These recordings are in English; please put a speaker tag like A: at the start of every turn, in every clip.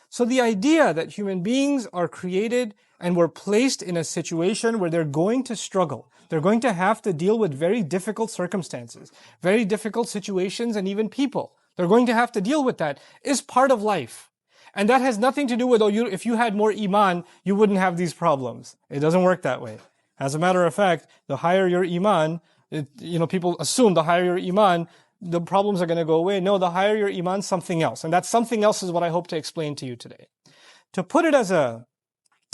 A: So the idea that human beings are created and were placed in a situation where they're going to struggle, they're going to have to deal with very difficult circumstances, very difficult situations, and even people. They're going to have to deal with that, is part of life. And that has nothing to do with, if you had more iman, you wouldn't have these problems. It doesn't work that way. As a matter of fact, the higher your iman, people assume the higher your iman, the problems are going to go away. No, the higher your iman, something else. And that something else is what I hope to explain to you today. To put it as an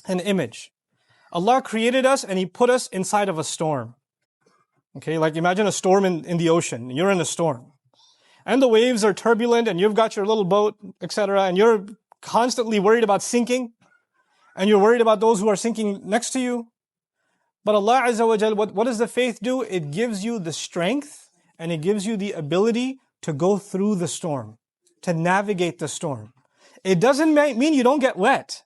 A: image, Allah created us and He put us inside of a storm. Okay, like imagine a storm in the ocean. You're in a storm. And the waves are turbulent and you've got your little boat, etc. And you're constantly worried about sinking. And you're worried about those who are sinking next to you. But Allah Azza wa Jal, what does the faith do? It gives you the strength and it gives you the ability to go through the storm, to navigate the storm. It doesn't mean you don't get wet.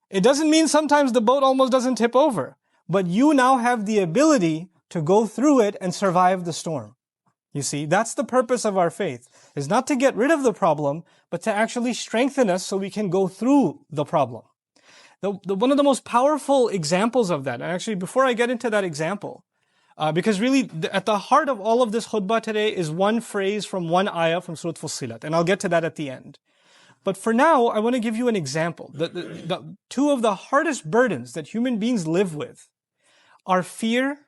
A: It doesn't mean sometimes the boat almost doesn't tip over. But you now have the ability to go through it and survive the storm. You see, that's the purpose of our faith, is not to get rid of the problem, but to actually strengthen us so we can go through the problem. One of the most powerful examples of that, and actually before I get into that example, because really at the heart of all of this khutbah today is one phrase from one ayah from Surah Fussilat, and I'll get to that at the end. But for now, I want to give you an example. The two of the hardest burdens that human beings live with are fear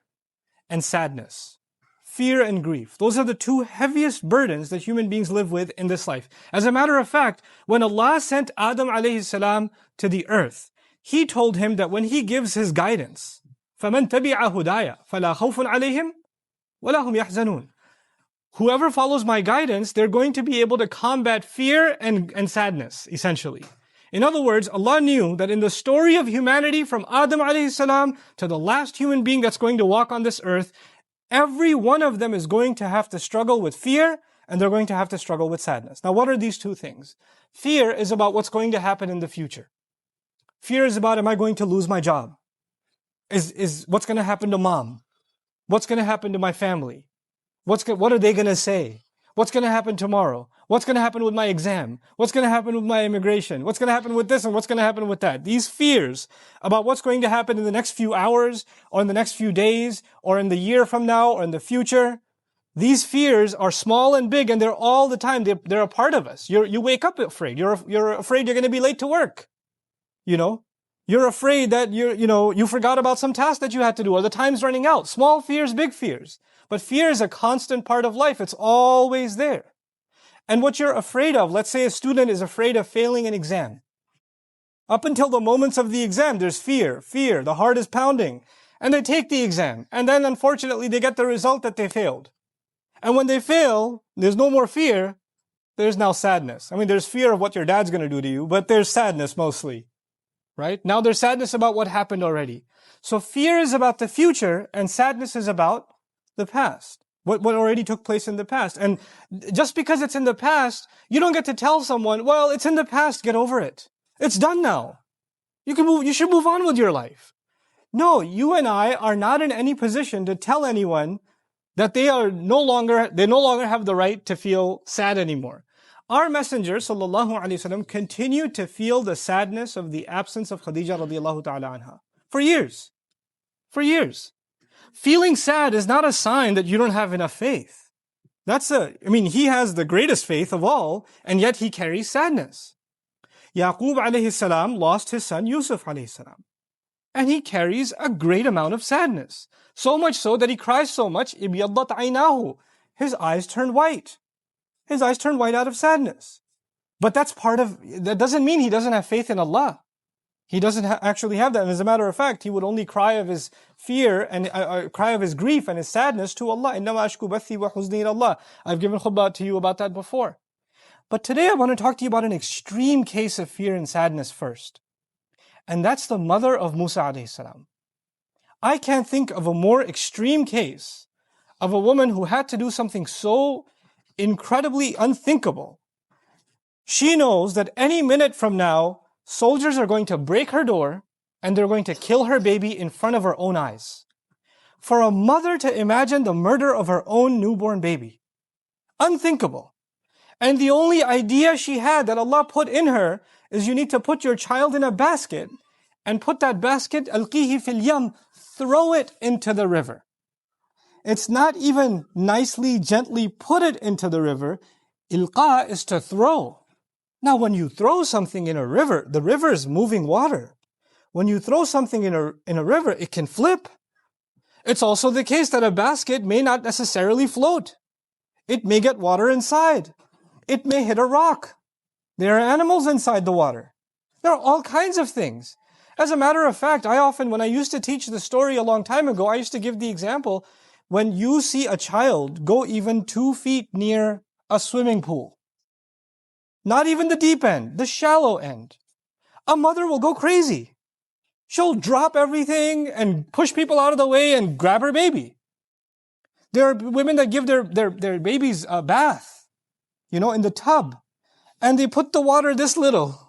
A: and sadness. Fear and grief. Those are the two heaviest burdens that human beings live with in this life. As a matter of fact, when Allah sent Adam alayhi salam to the earth, He told him that when He gives His guidance, فَمَنْ تَبِعَ هُدَايَ فَلَا خَوْفٌ عَلَيْهِمْ وَلَا هُمْ يَحْزَنُونَ. Whoever follows my guidance, they're going to be able to combat fear and sadness, essentially. In other words, Allah knew that in the story of humanity from Adam alayhi salam to the last human being that's going to walk on this earth, every one of them is going to have to struggle with fear and they're going to have to struggle with sadness. Now, what are these two things? Fear is about what's going to happen in the future. Fear is about, am I going to lose my job? Is what's going to happen to mom? What's going to happen to my family? What are they going to say? What's going to happen tomorrow? What's going to happen with my exam? What's going to happen with my immigration? What's going to happen with this and what's going to happen with that? These fears about what's going to happen in the next few hours or in the next few days or in the year from now or in the future, these fears are small and big and they're all the time. They're a part of us. You wake up afraid. You're afraid you're going to be late to work. You're afraid that you forgot about some task that you had to do or the time's running out. Small fears, big fears. But fear is a constant part of life. It's always there. And what you're afraid of, let's say a student is afraid of failing an exam. Up until the moments of the exam, there's fear, the heart is pounding. And they take the exam. And then unfortunately, they get the result that they failed. And when they fail, there's no more fear. There's now sadness. I mean, there's fear of what your dad's going to do to you, but there's sadness mostly. Right? Now there's sadness about what happened already. So fear is about the future and sadness is about the past. What already took place in the past. And just because it's in the past, you don't get to tell someone, well, it's in the past, get over it. It's done now. You should move on with your life. No, you and I are not in any position to tell anyone that they no longer have the right to feel sad anymore. Our Messenger sallallahu alaihi wasallam continued to feel the sadness of the absence of Khadija radiallahu ta'ala anha for years. For years. Feeling sad is not a sign that you don't have enough faith. He has the greatest faith of all, and yet he carries sadness. Yaqub alayhi salam lost his son Yusuf alayhi salam. And he carries a great amount of sadness. So much so that he cries so much, ibiyaddat aynahu. His eyes turned white. His eyes turned white out of sadness. But that doesn't mean he doesn't have faith in Allah. He doesn't actually have that. And as a matter of fact, he would only cry of his fear and cry of his grief and his sadness to Allah. إِنَّمَا أَشْكُو بَثِّي وَحُزْنِي إِلَى اللَّهِ. I've given khutbah to you about that before. But today I want to talk to you about an extreme case of fear and sadness first. And that's the mother of Musa alayhi salam. I can't think of a more extreme case of a woman who had to do something so incredibly unthinkable. She knows that any minute from now, soldiers are going to break her door and they're going to kill her baby in front of her own eyes. For a mother to imagine the murder of her own newborn baby. Unthinkable. And the only idea she had that Allah put in her is you need to put your child in a basket and put that basket, alqihi fil yam, throw it into the river. It's not even nicely, gently put it into the river. Ilqa is to throw. Now when you throw something in a river, the river is moving water. When you throw something in a river, it can flip. It's also the case that a basket may not necessarily float. It may get water inside. It may hit a rock. There are animals inside the water. There are all kinds of things. As a matter of fact, when I used to teach the story a long time ago, I used to give the example, when you see a child go even 2 feet near a swimming pool, not even the deep end, the shallow end, a mother will go crazy. She'll drop everything and push people out of the way and grab her baby. There are women that give their babies a bath, in the tub, and they put the water this little.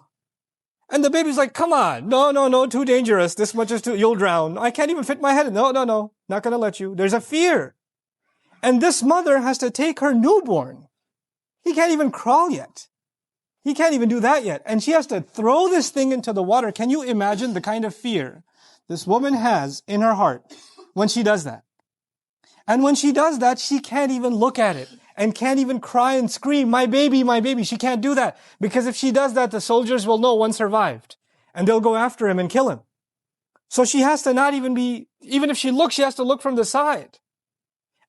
A: And the baby's like, come on, no, too dangerous. This much is you'll drown. I can't even fit my head in. No, not gonna let you. There's a fear. And this mother has to take her newborn. He can't even crawl yet. He can't even do that yet. And she has to throw this thing into the water. Can you imagine the kind of fear this woman has in her heart when she does that? And when she does that, she can't even look at it and can't even cry and scream, my baby, my baby. She can't do that, because if she does that, the soldiers will know one survived and they'll go after him and kill him. So she has to even if she looks, she has to look from the side.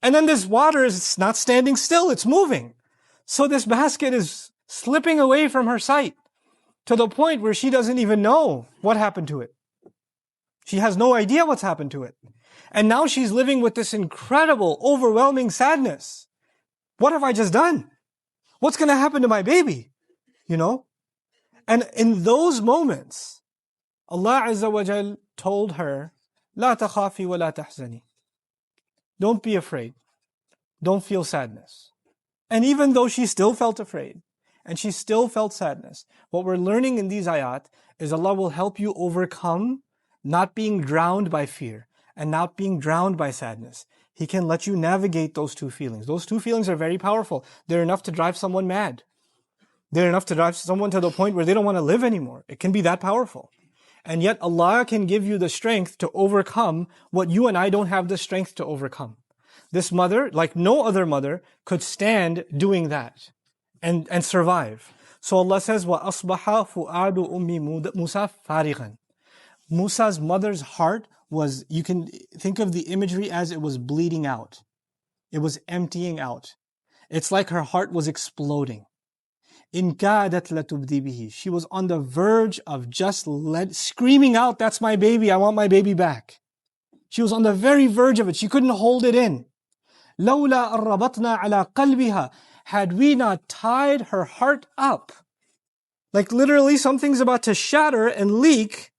A: And then this water is not standing still, it's moving. So this basket is slipping away from her sight to the point where she doesn't even know what happened to it. She has no idea what's happened to it. And now she's living with this incredible, overwhelming sadness. What have I just done? What's going to happen to my baby? And in those moments, Allah Azza wa Jal told her, لا تخافي ولا تحزني. Don't be afraid. Don't feel sadness. And even though she still felt afraid, and she still felt sadness, what we're learning in these ayat is Allah will help you overcome not being drowned by fear and not being drowned by sadness. He can let you navigate those two feelings. Those two feelings are very powerful. They're enough to drive someone mad. They're enough to drive someone to the point where they don't want to live anymore. It can be that powerful. And yet Allah can give you the strength to overcome what you and I don't have the strength to overcome. This mother, like no other mother, could stand doing that and survive. So Allah says, وَأَصْبَحَ فُؤَادُ أُمِّ مُوسَى فَارِغًا. Musa's mother's heart was, you can think of the imagery as it was bleeding out. It was emptying out. It's like her heart was exploding. إِن كَادَتْ لَتُبْدِي بِهِ. She was on the verge of just screaming out, that's my baby, I want my baby back. She was on the very verge of it. She couldn't hold it in. لَوْلَا أَرَّبَطْنَا عَلَى قَلْبِهَا. Had we not tied her heart up, like literally something's about to shatter and leak,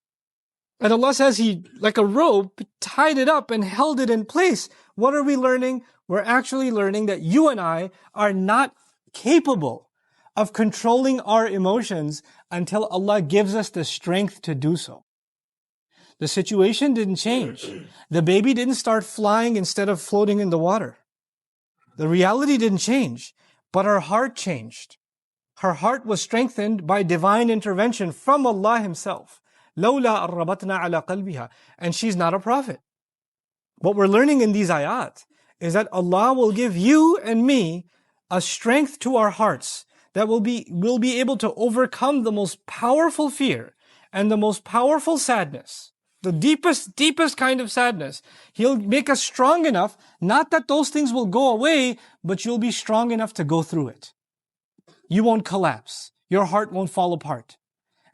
A: and Allah says He, like a rope, tied it up and held it in place. What are we learning? We're actually learning that you and I are not capable of controlling our emotions until Allah gives us the strength to do so. The situation didn't change. The baby didn't start flying instead of floating in the water. The reality didn't change, but her heart changed. Her heart was strengthened by divine intervention from Allah Himself. لَوْلَا أَرَّبَطْنَا عَلَى قَلْبِهَا. And she's not a prophet. What we're learning in these ayat is that Allah will give you and me a strength to our hearts that we'll be able to overcome the most powerful fear and the most powerful sadness, the deepest kind of sadness. He'll make us strong enough, not that those things will go away, but you'll be strong enough to go through it. You won't collapse. Your heart won't fall apart.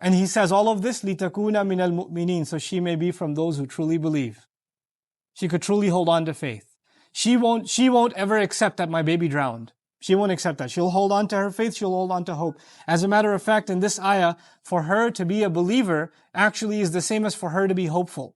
A: And He says all of this, لِتَكُونَ مِنَ الْمُؤْمِنِينَ, so she may be from those who truly believe. She could truly hold on to faith. She won't ever accept that my baby drowned. She won't accept that. She'll hold on to her faith, she'll hold on to hope. As a matter of fact, in this ayah, for her to be a believer actually is the same as for her to be hopeful.